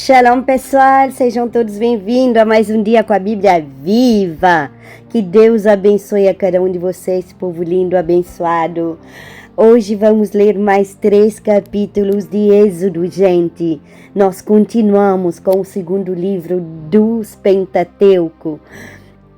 Shalom, pessoal, sejam todos bem-vindos a mais um dia com a Bíblia viva. Que Deus abençoe a cada um de vocês, povo lindo, abençoado. Hoje vamos ler mais 3 capítulos de Êxodo, gente. Nós continuamos com o segundo livro dos Pentateuco.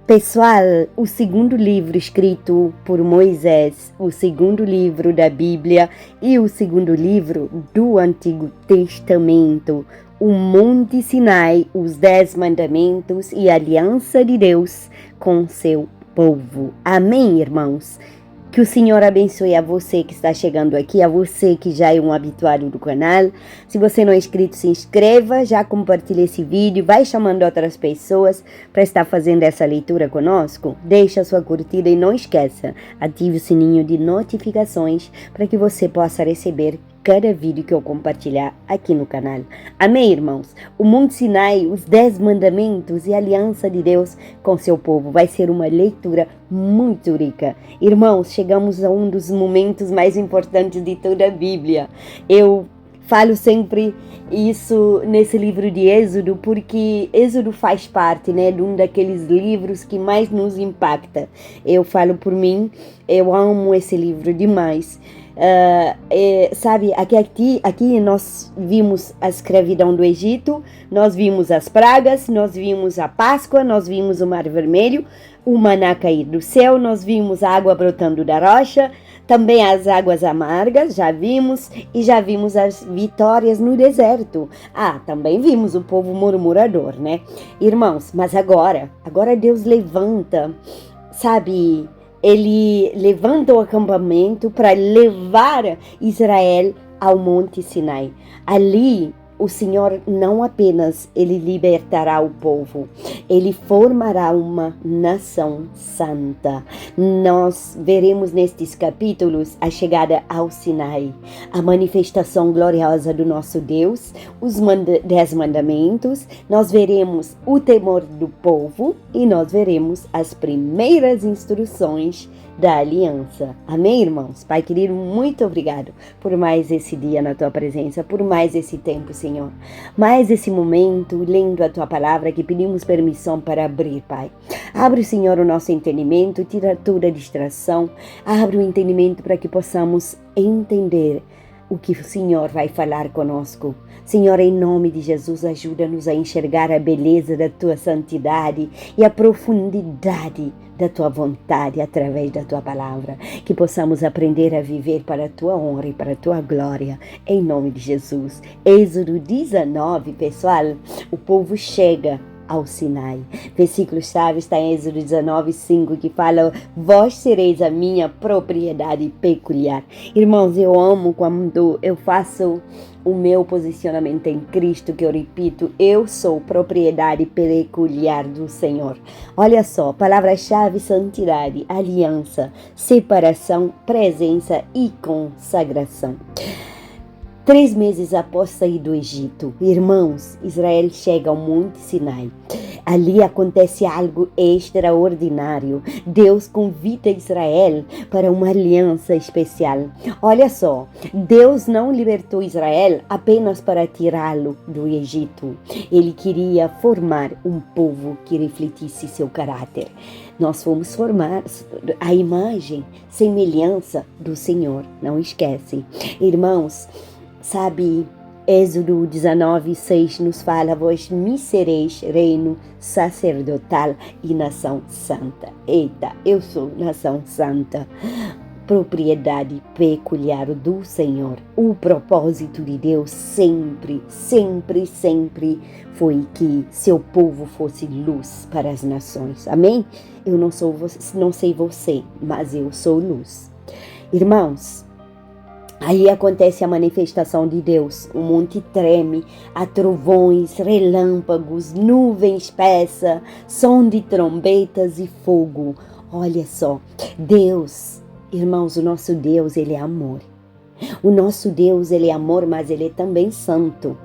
Pessoal, o segundo livro escrito por Moisés, o segundo livro da Bíblia e o segundo livro do Antigo Testamento, o Monte Sinai, os 10 mandamentos e a aliança de Deus com seu povo. Amém, irmãos? Que o Senhor abençoe a você que está chegando aqui, a você que já é um habituado do canal. Se você não é inscrito, se inscreva, já compartilhe esse vídeo, vai chamando outras pessoas para estar fazendo essa leitura conosco. Deixe a sua curtida e não esqueça, ative o sininho de notificações para que você possa receber cada vídeo que eu compartilhar aqui no canal. Amém, irmãos? O Monte Sinai, os 10 mandamentos e a aliança de Deus com seu povo. Vai ser uma leitura muito rica. Irmãos, chegamos a um dos momentos mais importantes de toda a Bíblia. Eu falo sempre isso nesse livro de Êxodo, porque Êxodo faz parte, de um daqueles livros que mais nos impacta. Eu falo por mim, eu amo esse livro demais. Sabe, aqui nós vimos a escravidão do Egito, nós vimos as pragas, nós vimos a Páscoa, nós vimos o Mar Vermelho, o maná cair do céu, nós vimos a água brotando da rocha, também as águas amargas, já vimos, e já vimos as vitórias no deserto. Também vimos o povo murmurador, Irmãos, mas agora Deus levanta, sabe, Ele levanta o acampamento para levar Israel ao Monte Sinai. Ali, o Senhor não apenas ele libertará o povo, ele formará uma nação santa. Nós veremos nestes capítulos a chegada ao Sinai, a manifestação gloriosa do nosso Deus, os 10 mandamentos, nós veremos o temor do povo e nós veremos as primeiras instruções da aliança. Amém, irmãos? Pai querido, muito obrigado por mais esse dia na tua presença, por mais esse tempo, Senhor, mais esse momento lendo a tua palavra que pedimos permissão para abrir, Pai. Abre, Senhor, o nosso entendimento, tira toda a distração, abre o entendimento para que possamos entender o que o Senhor vai falar conosco. Senhor, em nome de Jesus, ajuda-nos a enxergar a beleza da tua santidade e a profundidade da tua vontade através da tua palavra, que possamos aprender a viver para a tua honra e para a tua glória, em nome de Jesus. Êxodo 19, pessoal, o povo chega ao Sinai. Versículo-chave está em Êxodo 19:5, que fala: vós sereis a minha propriedade peculiar. Irmãos, eu amo quando eu faço o meu posicionamento em Cristo, que eu repito, eu sou propriedade peculiar do Senhor. Olha só, palavra-chave: santidade, aliança, separação, presença e consagração. 3 meses após sair do Egito, irmãos, Israel chega ao Monte Sinai. Ali acontece algo extraordinário. Deus convida Israel para uma aliança especial. Olha só, Deus não libertou Israel apenas para tirá-lo do Egito. Ele queria formar um povo que refletisse seu caráter. Nós fomos formados à imagem, semelhança do Senhor. Não esquece, irmãos. Sabe, Êxodo 19:6 nos fala: vós me sereis reino sacerdotal e nação santa. Eita, eu sou nação santa, propriedade peculiar do Senhor. O propósito de Deus sempre foi que seu povo fosse luz para as nações. Amém? Eu não sei você, mas eu sou luz. Irmãos, aí acontece a manifestação de Deus. O monte treme, há trovões, relâmpagos, nuvem espessa, som de trombetas e fogo. Olha só, Deus, irmãos, o nosso Deus, ele é amor. O nosso Deus, ele é amor, mas ele é também santo.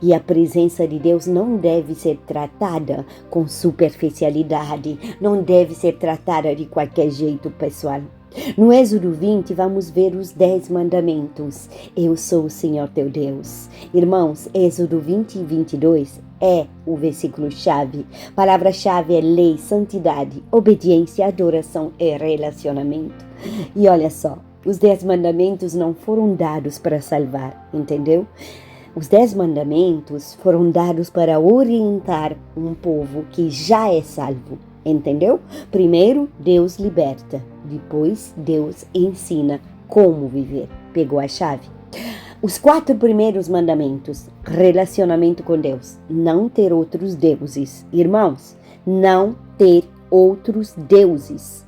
E a presença de Deus não deve ser tratada com superficialidade, não deve ser tratada de qualquer jeito, pessoal. No Êxodo 20, vamos ver os 10 mandamentos. Eu sou o Senhor teu Deus. Irmãos, Êxodo 20 e 22 é o versículo-chave. Palavra-chave é lei, santidade, obediência, adoração e relacionamento. E olha só, os 10 mandamentos não foram dados para salvar, entendeu? Os 10 mandamentos foram dados para orientar um povo que já é salvo, entendeu? Primeiro, Deus liberta. Depois, Deus ensina como viver. Pegou a chave? Os 4 primeiros mandamentos, relacionamento com Deus, não ter outros deuses. Irmãos, não ter outros deuses.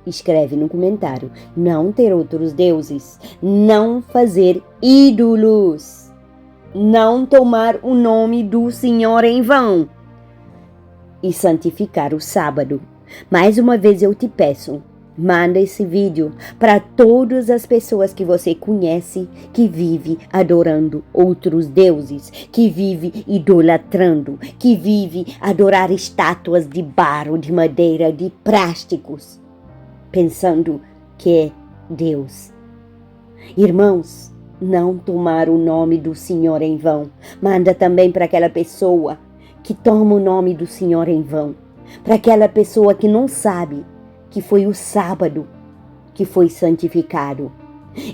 Escreve no comentário, não ter outros deuses, não fazer ídolos, não tomar o nome do Senhor em vão e santificar o sábado. Mais uma vez eu te peço, manda esse vídeo para todas as pessoas que você conhece que vive adorando outros deuses, que vive idolatrando, que vive adorar estátuas de barro, de madeira, de plásticos, pensando que é Deus. Irmãos, não tomar o nome do Senhor em vão. Manda também para aquela pessoa que toma o nome do Senhor em vão, para aquela pessoa que não sabe que foi o sábado que foi santificado.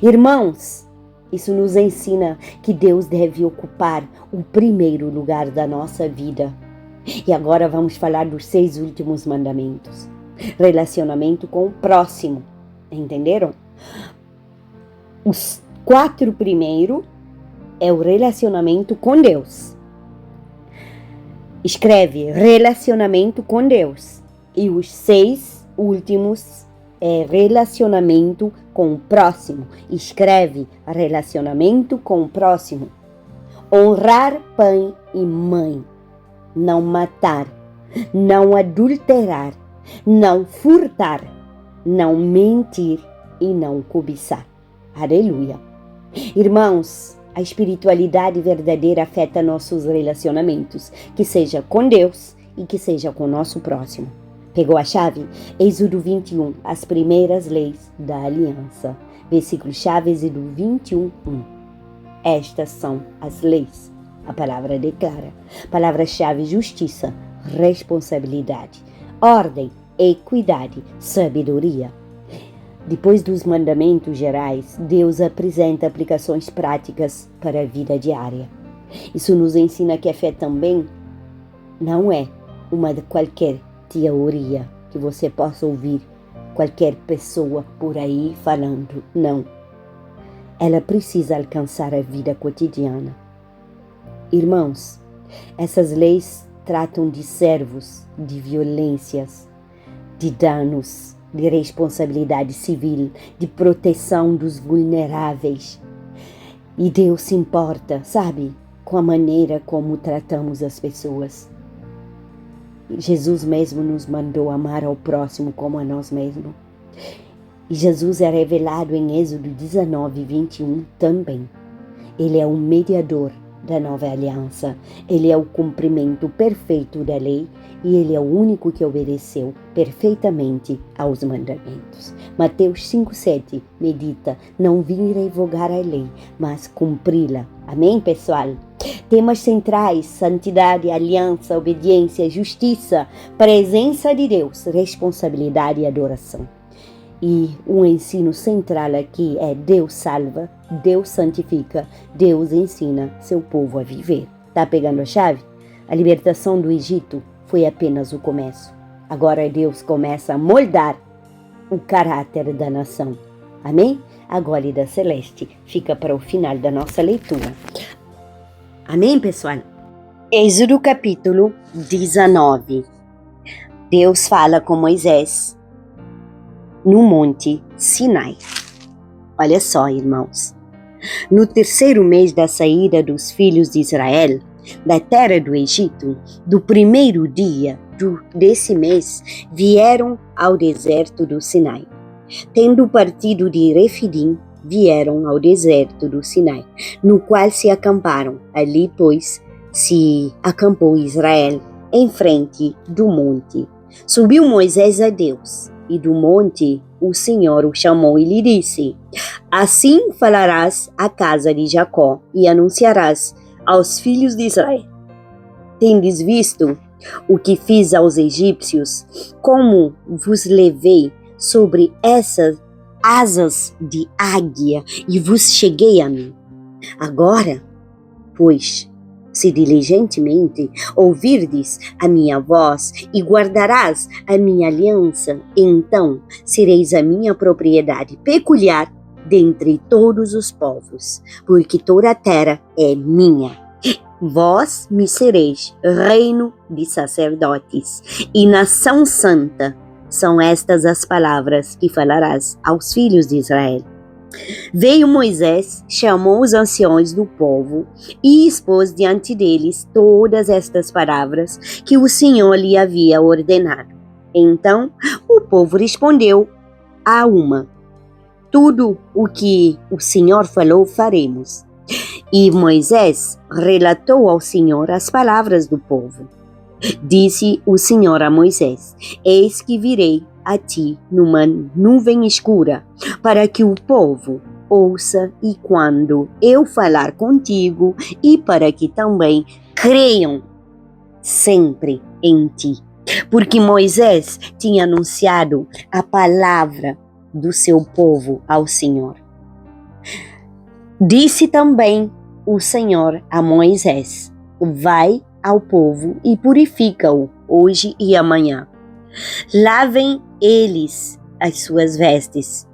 Irmãos, isso nos ensina que Deus deve ocupar o primeiro lugar da nossa vida. E agora vamos falar dos 6 últimos mandamentos. Relacionamento com o próximo, entenderam? Os 4 primeiros é o relacionamento com Deus. Escreve relacionamento com Deus. E os 6 últimos é relacionamento com o próximo. Escreve relacionamento com o próximo. Honrar pai e mãe. Não matar. Não adulterar. Não furtar. Não mentir e não cobiçar. Aleluia. Irmãos, a espiritualidade verdadeira afeta nossos relacionamentos, que seja com Deus e que seja com o nosso próximo. Pegou a chave? Êxodo 21, as primeiras leis da aliança. Versículo-chave, Êxodo 21, 1. Estas são as leis. A palavra declara. Palavra-chave, justiça, responsabilidade, ordem, equidade, sabedoria. Depois dos mandamentos gerais, Deus apresenta aplicações práticas para a vida diária. Isso nos ensina que a fé também não é uma de qualquer teoria que você possa ouvir qualquer pessoa por aí falando. Não. Ela precisa alcançar a vida cotidiana. Irmãos, essas leis tratam de servos, de violências, de danos, de responsabilidade civil, de proteção dos vulneráveis. E Deus se importa, sabe, com a maneira como tratamos as pessoas. Jesus mesmo nos mandou amar ao próximo como a nós mesmos. E Jesus é revelado em Êxodo 19, 21 também. Ele é o mediador da nova aliança. Ele é o cumprimento perfeito da lei e ele é o único que obedeceu perfeitamente aos mandamentos. Mateus 5,7 medita, não vim revogar a lei, mas cumpri-la. Amém, pessoal? Temas centrais, santidade, aliança, obediência, justiça, presença de Deus, responsabilidade e adoração. E um ensino central aqui é Deus salva, Deus santifica, Deus ensina seu povo a viver. Tá pegando a chave? A libertação do Egito foi apenas o começo. Agora Deus começa a moldar o caráter da nação. Amém? A guarida celeste fica para o final da nossa leitura. Amém, pessoal? Êxodo capítulo 19. Deus fala com Moisés no monte Sinai. Olha só, irmãos. No 3º mês da saída dos filhos de Israel da terra do Egito, do 1º dia desse mês, vieram ao deserto do Sinai. Tendo partido de Refidim, vieram ao deserto do Sinai, no qual se acamparam. Ali, pois, se acampou Israel em frente do monte. Subiu Moisés a Deus e do monte, o Senhor o chamou e lhe disse: Assim falarás à casa de Jacó e anunciarás aos filhos de Israel: Tendes visto o que fiz aos egípcios, como vos levei sobre essas asas de águia e vos cheguei a mim. Agora, pois, se diligentemente ouvirdes a minha voz e guardarás a minha aliança, então sereis a minha propriedade peculiar dentre todos os povos, porque toda a terra é minha. Vós me sereis reino de sacerdotes e nação santa. São estas as palavras que falarás aos filhos de Israel. Veio Moisés, chamou os anciões do povo e expôs diante deles todas estas palavras que o Senhor lhe havia ordenado. Então o povo respondeu a uma: Tudo o que o Senhor falou faremos. E Moisés relatou ao Senhor as palavras do povo. Disse o Senhor a Moisés: Eis que virei a ti numa nuvem escura, para que o povo ouça e quando eu falar contigo, e para que também creiam sempre em ti. Porque Moisés tinha anunciado a palavra do seu povo ao Senhor. Disse também o Senhor a Moisés: Vai ao povo e purifica-o hoje e amanhã. Lavem eles as suas vestes.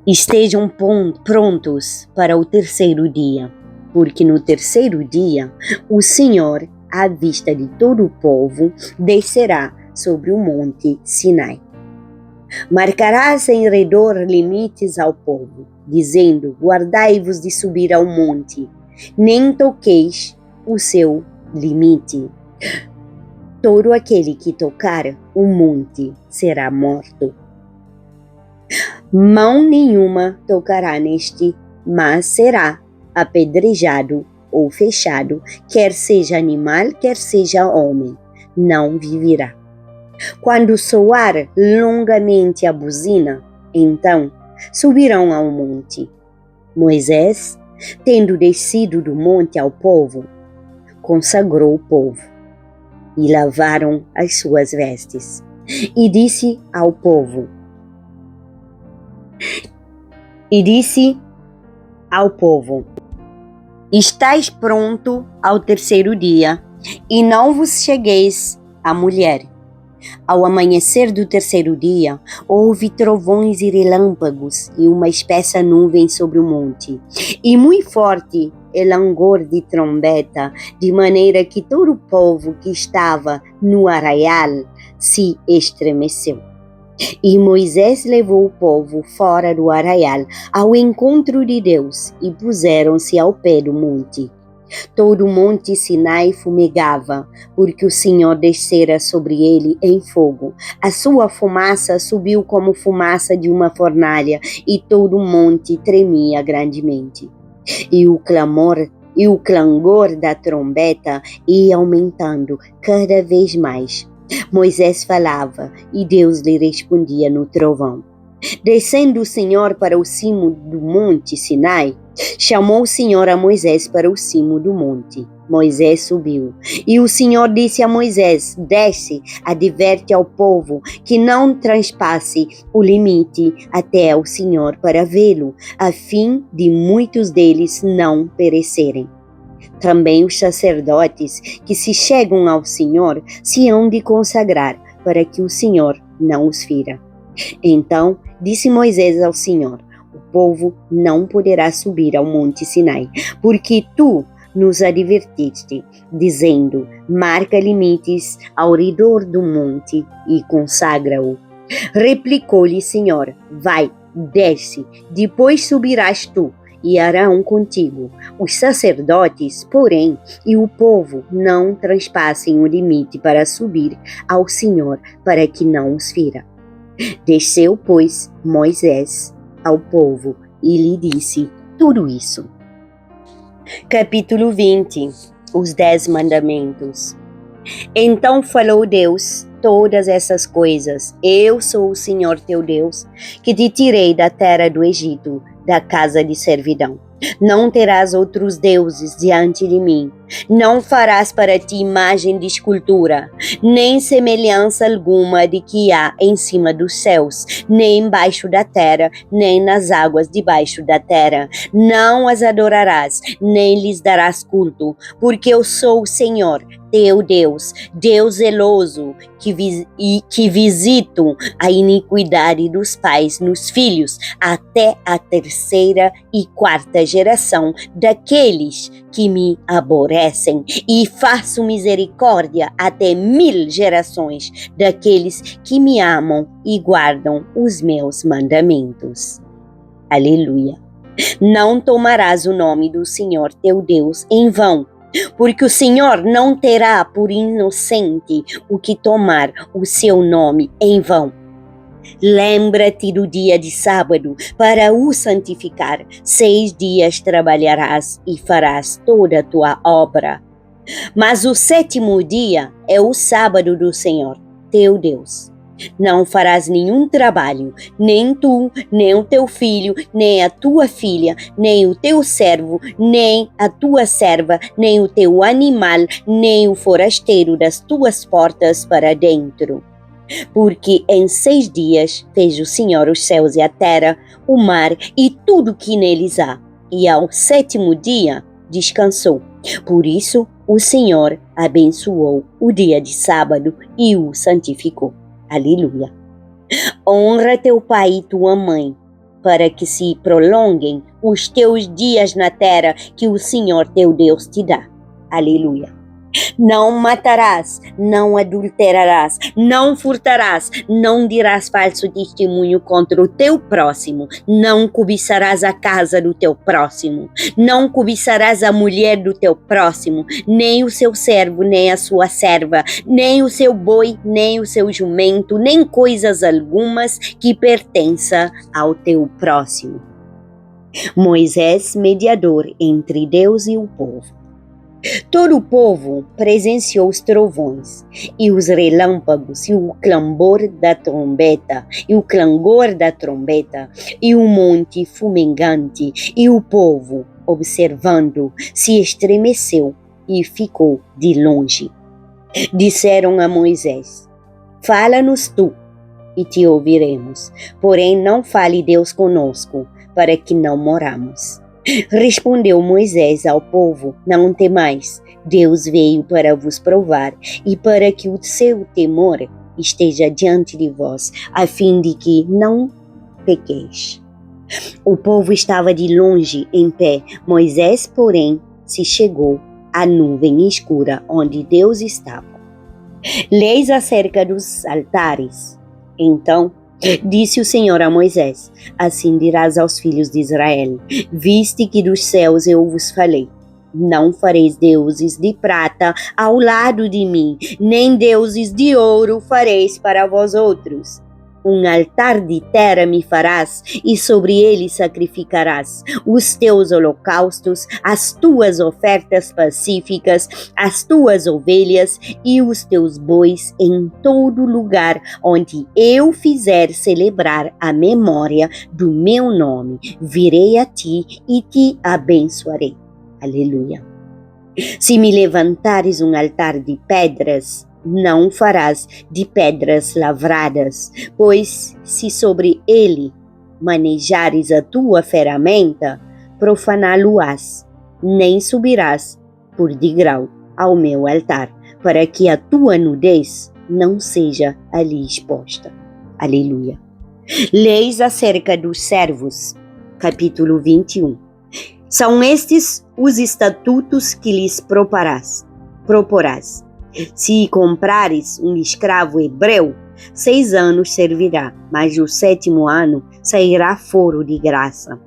Estejam prontos para o terceiro dia, porque no terceiro dia o Senhor, à vista de todo o povo, descerá sobre o monte Sinai. Marcarás em redor limites ao povo, dizendo: Guardai-vos de subir ao monte, nem toqueis o seu limite. Todo aquele que tocar o monte será morto. Mão nenhuma tocará neste, mas será apedrejado ou fechado, quer seja animal, quer seja homem, não viverá. Quando soar longamente a buzina, então subirão ao monte. Moisés, tendo descido do monte ao povo, consagrou o povo e lavaram as suas vestes. E disse ao povo: Estais pronto ao terceiro dia, e não vos chegueis à mulher. Ao amanhecer do terceiro dia, houve trovões e relâmpagos e uma espessa nuvem sobre o monte, e muito forte langor de trombeta, de maneira que todo o povo que estava no arraial se estremeceu. E Moisés levou o povo fora do arraial ao encontro de Deus e puseram-se ao pé do monte. Todo o monte Sinai fumegava, porque o Senhor descera sobre ele em fogo. A sua fumaça subiu como fumaça de uma fornalha, e todo o monte tremia grandemente. E o clangor da trombeta ia aumentando cada vez mais. Moisés falava, e Deus lhe respondia no trovão. Descendo o Senhor para o cimo do monte Sinai, chamou o Senhor a Moisés para o cimo do monte. Moisés subiu, e o Senhor disse a Moisés: Desce, adverte ao povo que não transpasse o limite até ao Senhor para vê-lo, a fim de muitos deles não perecerem. Também os sacerdotes que se chegam ao Senhor se hão de consagrar, para que o Senhor não os fira. Então disse Moisés ao Senhor: O povo não poderá subir ao monte Sinai, porque tu nos advertiste, dizendo: Marca limites ao redor do monte e consagra-o. Replicou-lhe o Senhor: Vai, desce, depois subirás tu, e Arão contigo. Os sacerdotes, porém, e o povo não transpassem o limite para subir ao Senhor, para que não os fira. Desceu, pois, Moisés ao povo e lhe disse tudo isso. Capítulo 20. Os 10 mandamentos. Então falou Deus todas essas coisas. Eu sou o Senhor teu Deus, que te tirei da terra do Egito, da casa de servidão. Não terás outros deuses diante de mim. Não farás para ti imagem de escultura, nem semelhança alguma de que há em cima dos céus, nem embaixo da terra, nem nas águas debaixo da terra. Não as adorarás, nem lhes darás culto, porque eu sou o Senhor, teu Deus, Deus zeloso, que visito a iniquidade dos pais nos filhos, até a terceira e quarta geração daqueles que me aborrecem, e faço misericórdia até 1000 gerações daqueles que me amam e guardam os meus mandamentos. Aleluia! Não tomarás o nome do Senhor teu Deus em vão, porque o Senhor não terá por inocente o que tomar o seu nome em vão. Lembra-te do dia de sábado para o santificar. 6 dias trabalharás e farás toda a tua obra. Mas o 7º dia é o sábado do Senhor, teu Deus. Não farás nenhum trabalho, nem tu, nem o teu filho, nem a tua filha, nem o teu servo, nem a tua serva, nem o teu animal, nem o forasteiro das tuas portas para dentro. Porque em 6 dias fez o Senhor os céus e a terra, o mar e tudo que neles há, e ao 7º dia descansou. Por isso o Senhor abençoou o dia de sábado e o santificou. Aleluia! Honra teu pai e tua mãe, para que se prolonguem os teus dias na terra que o Senhor teu Deus te dá. Aleluia! Não matarás, não adulterarás, não furtarás, não dirás falso testemunho contra o teu próximo, não cobiçarás a casa do teu próximo, não cobiçarás a mulher do teu próximo, nem o seu servo, nem a sua serva, nem o seu boi, nem o seu jumento, nem coisas algumas que pertença ao teu próximo. Moisés, mediador entre Deus e o povo. Todo o povo presenciou os trovões e os relâmpagos e o clamor da trombeta e o clangor da trombeta e o monte fumegante, e o povo, observando, se estremeceu e ficou de longe. Disseram a Moisés: fala-nos tu e te ouviremos, porém não fale Deus conosco, para que não moramos. Respondeu Moisés ao povo: não temais, Deus veio para vos provar e para que o seu temor esteja diante de vós, a fim de que não pequeis. O povo estava de longe em pé. Moisés, porém, se chegou à nuvem escura onde Deus estava. Leis acerca dos altares. Então disse o Senhor a Moisés: assim dirás aos filhos de Israel: viste que dos céus eu vos falei. Não fareis deuses de prata ao lado de mim, nem deuses de ouro fareis para vós outros. Um altar de terra me farás, e sobre ele sacrificarás os teus holocaustos, as tuas ofertas pacíficas, as tuas ovelhas e os teus bois em todo lugar onde eu fizer celebrar a memória do meu nome. Virei a ti e te abençoarei. Aleluia. Se me levantares um altar de pedras, não farás de pedras lavradas, pois se sobre ele manejares a tua ferramenta, profaná-lo-ás, nem subirás por degrau ao meu altar, para que a tua nudez não seja ali exposta. Aleluia. Leis acerca dos servos, capítulo 21. São estes os estatutos que lhes proporás. Se comprares um escravo hebreu, 6 anos servirá, mas o 7º ano sairá foro de graça.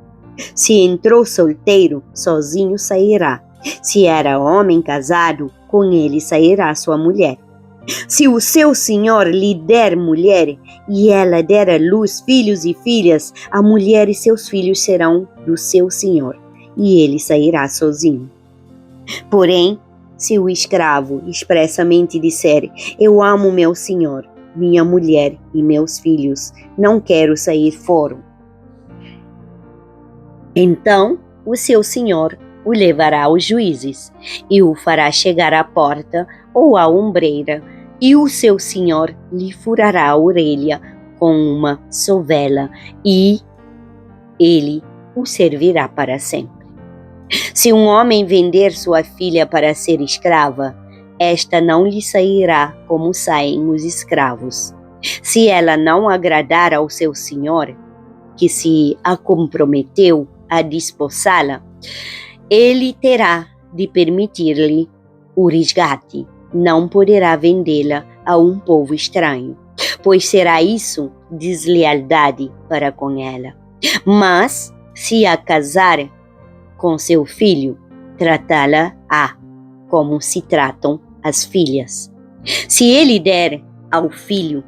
Se entrou solteiro, sozinho sairá. Se era homem casado, com ele sairá sua mulher. Se o seu senhor lhe der mulher, e ela der à luz filhos e filhas, a mulher e seus filhos serão do seu senhor, e ele sairá sozinho. Porém, se o escravo expressamente disser: eu amo meu senhor, minha mulher e meus filhos, não quero sair fora, então o seu senhor o levará aos juízes e o fará chegar à porta ou à ombreira, e o seu senhor lhe furará a orelha com uma sovela e ele o servirá para sempre. Se um homem vender sua filha para ser escrava, esta não lhe sairá como saem os escravos. Se ela não agradar ao seu senhor, que se a comprometeu a desposá-la, ele terá de permitir-lhe o resgate. Não poderá vendê-la a um povo estranho, pois será isso deslealdade para com ela. Mas, se a casar com seu filho, tratá-la-á como se tratam as filhas. Se ele der ao filho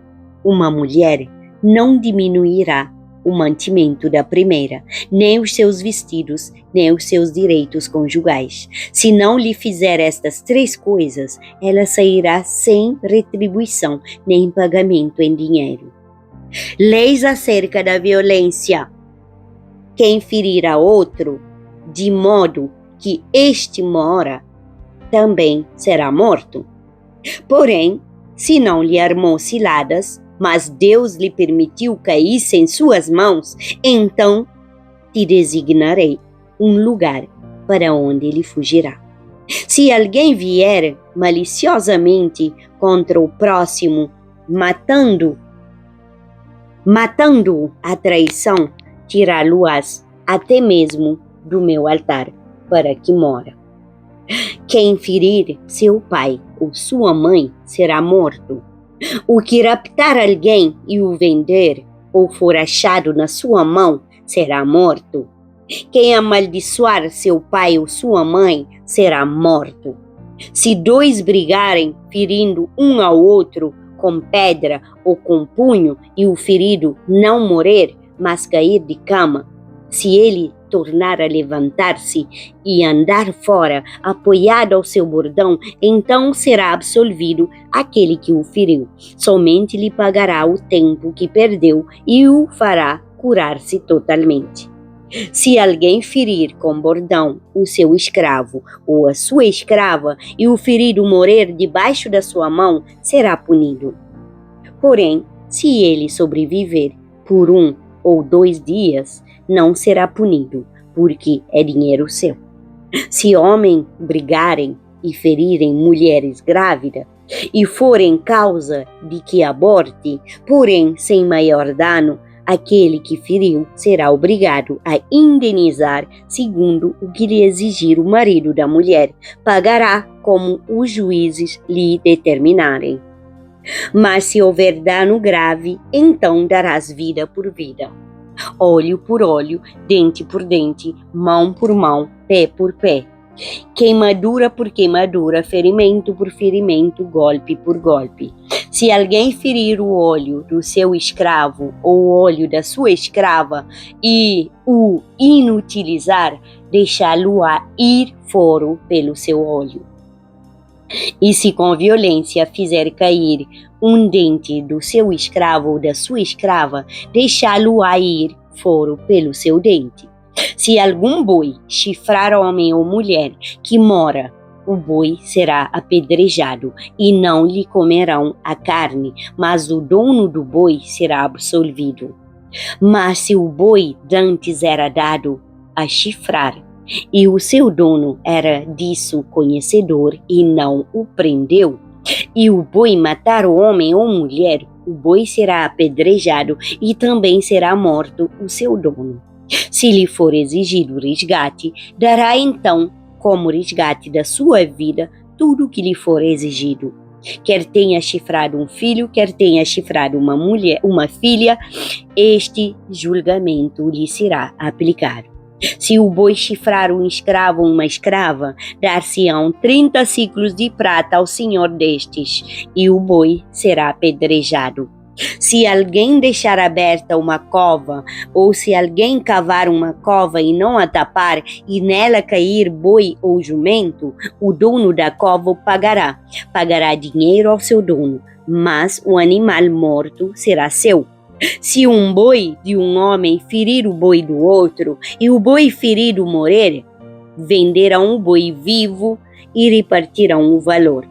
uma mulher, não diminuirá o mantimento da primeira, nem os seus vestidos, nem os seus direitos conjugais. Se não lhe fizer estas 3 coisas, ela sairá sem retribuição, nem pagamento em dinheiro. Leis acerca da violência. Quem ferir a outro, de modo que este mora, também será morto. Porém, se não lhe armou ciladas, mas Deus lhe permitiu caísse em suas mãos, então te designarei um lugar para onde ele fugirá. Se alguém vier maliciosamente contra o próximo, matando-o à traição, tirá-lo-ás até mesmo do meu altar, para que mora. Quem ferir seu pai ou sua mãe será morto. O que raptar alguém e o vender, ou for achado na sua mão, será morto. Quem amaldiçoar seu pai ou sua mãe será morto. Se 2 brigarem, ferindo um ao outro com pedra ou com punho, e o ferido não morrer, mas cair de cama, se ele tornar a levantar-se e andar fora, apoiado ao seu bordão, então será absolvido aquele que o feriu. Somente lhe pagará o tempo que perdeu e o fará curar-se totalmente. Se alguém ferir com bordão o seu escravo ou a sua escrava, e o ferido morrer debaixo da sua mão, será punido. Porém, se ele sobreviver por 1 ou 2 dias, não será punido, porque é dinheiro seu. Se homens brigarem e ferirem mulheres grávidas, e forem causa de que aborte, porém sem maior dano, aquele que feriu será obrigado a indenizar segundo o que lhe exigir o marido da mulher, pagará como os juízes lhe determinarem. Mas se houver dano grave, então darás vida por vida, olho por olho, dente por dente, mão por mão, pé por pé, queimadura por queimadura, ferimento por ferimento, golpe por golpe. Se alguém ferir o olho do seu escravo ou o olho da sua escrava e o inutilizar, deixá-lo-á ir fora pelo seu olho. E se com violência fizer cair um dente do seu escravo ou da sua escrava, deixá-lo-á ir fora pelo seu dente. Se algum boi chifrar homem ou mulher que mora, o boi será apedrejado e não lhe comerão a carne, mas o dono do boi será absolvido. Mas se o boi dantes era dado a chifrar, e o seu dono era disso conhecedor e não o prendeu, e o boi matar o homem ou mulher, o boi será apedrejado e também será morto o seu dono. Se lhe for exigido resgate, dará então como resgate da sua vida tudo o que lhe for exigido. Quer tenha chifrado um filho, quer tenha chifrado uma filha, este julgamento lhe será aplicado. Se o boi chifrar um escravo ou uma escrava, dar-se-ão 30 ciclos de prata ao senhor destes, e o boi será apedrejado. Se alguém deixar aberta uma cova, ou se alguém cavar uma cova e não a tapar, e nela cair boi ou jumento, o dono da cova pagará dinheiro ao seu dono, mas o animal morto será seu. Se um boi de um homem ferir o boi do outro, e o boi ferido morrer, venderão o boi vivo e repartirão o valor,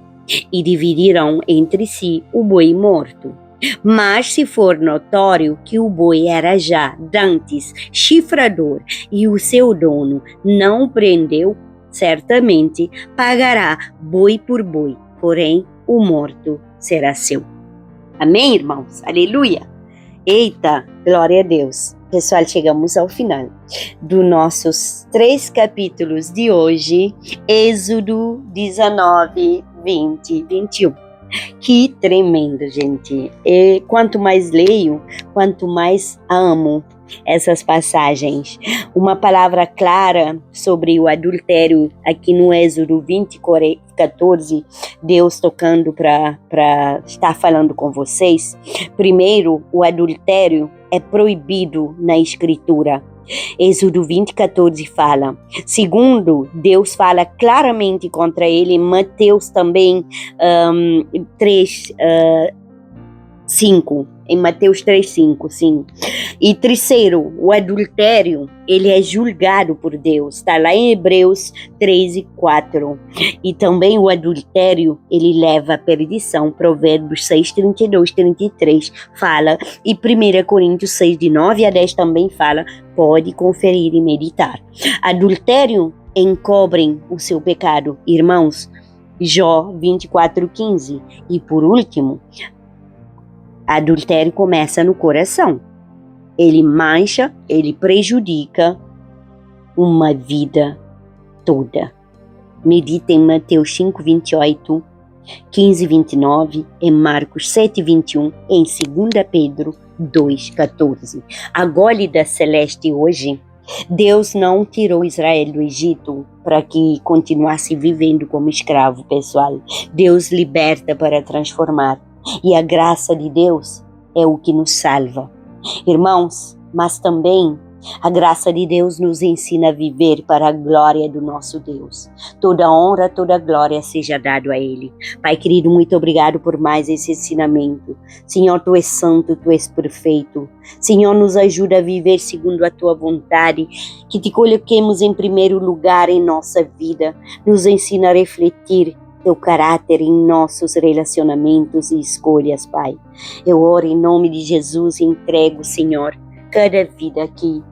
e dividirão entre si o boi morto. Mas se for notório que o boi era já dantes chifrador e o seu dono não o prendeu, certamente pagará boi por boi, porém o morto será seu. Amém, irmãos? Aleluia! Eita, glória a Deus! Pessoal, chegamos ao final dos nossos 3 capítulos de hoje, Êxodo 19, 20, 21. Que tremendo, gente. E quanto mais leio, quanto mais amo essas passagens. Uma palavra clara sobre o adultério aqui no Êxodo 20, 14, Deus tocando para estar falando com vocês. Primeiro, o adultério é proibido na Escritura. Êxodo 20, 14 fala. Segundo, Deus fala claramente contra ele. Mateus também 3, 5. Em Mateus 3:5, sim. E terceiro, o adultério, ele é julgado por Deus. Está lá em Hebreus 13:4. E também o adultério, ele leva à perdição. Provérbios 6:32, 33 fala. E 1 Coríntios 6, de 9 a 10 também fala. Pode conferir e meditar. Adultério encobrem o seu pecado. Irmãos, Jó 24:15. E por último, adultério começa no coração. Ele mancha, ele prejudica uma vida toda. Medita em Mateus 5:28, 15:29, em Marcos 7:21, em 2 Pedro 2:14. A Gólida celeste hoje, Deus não tirou Israel do Egito para que continuasse vivendo como escravo, pessoal. Deus liberta para transformar. E a graça de Deus é o que nos salva. Irmãos, mas também a graça de Deus nos ensina a viver para a glória do nosso Deus. Toda honra, toda glória seja dado a Ele. Pai querido, muito obrigado por mais esse ensinamento. Senhor, Tu és santo, Tu és perfeito. Senhor, nos ajuda a viver segundo a Tua vontade, que Te coloquemos em primeiro lugar em nossa vida. Nos ensina a refletir Teu caráter em nossos relacionamentos e escolhas, Pai. Eu oro em nome de Jesus e entrego, Senhor, cada vida aqui,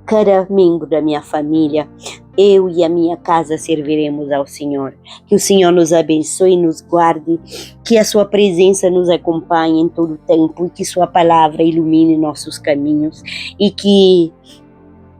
cada membro da minha família. Eu e a minha casa serviremos ao Senhor. Que o Senhor nos abençoe e nos guarde, que a Sua presença nos acompanhe em todo o tempo e que Sua palavra ilumine nossos caminhos e que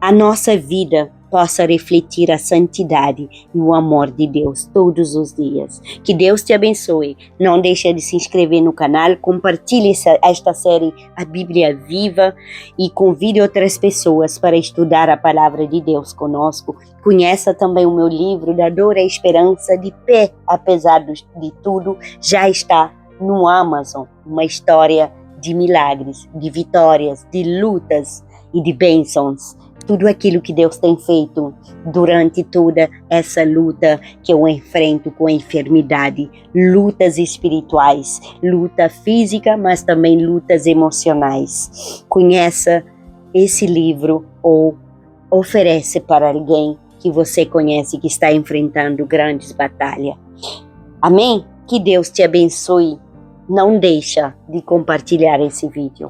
a nossa vida possa refletir a santidade e o amor de Deus todos os dias. Que Deus te abençoe. Não deixe de se inscrever no canal, compartilhe esta série A Bíblia Viva e convide outras pessoas para estudar a palavra de Deus conosco. Conheça também o meu livro Da Dor à Esperança, de pé, apesar de tudo, já está no Amazon. Uma história de milagres, de vitórias, de lutas e de bênçãos. Tudo aquilo que Deus tem feito durante toda essa luta que eu enfrento com a enfermidade, lutas espirituais, luta física, mas também lutas emocionais. Conheça esse livro ou oferece para alguém que você conhece que está enfrentando grandes batalhas. Amém? Que Deus te abençoe. Não deixa de compartilhar esse vídeo.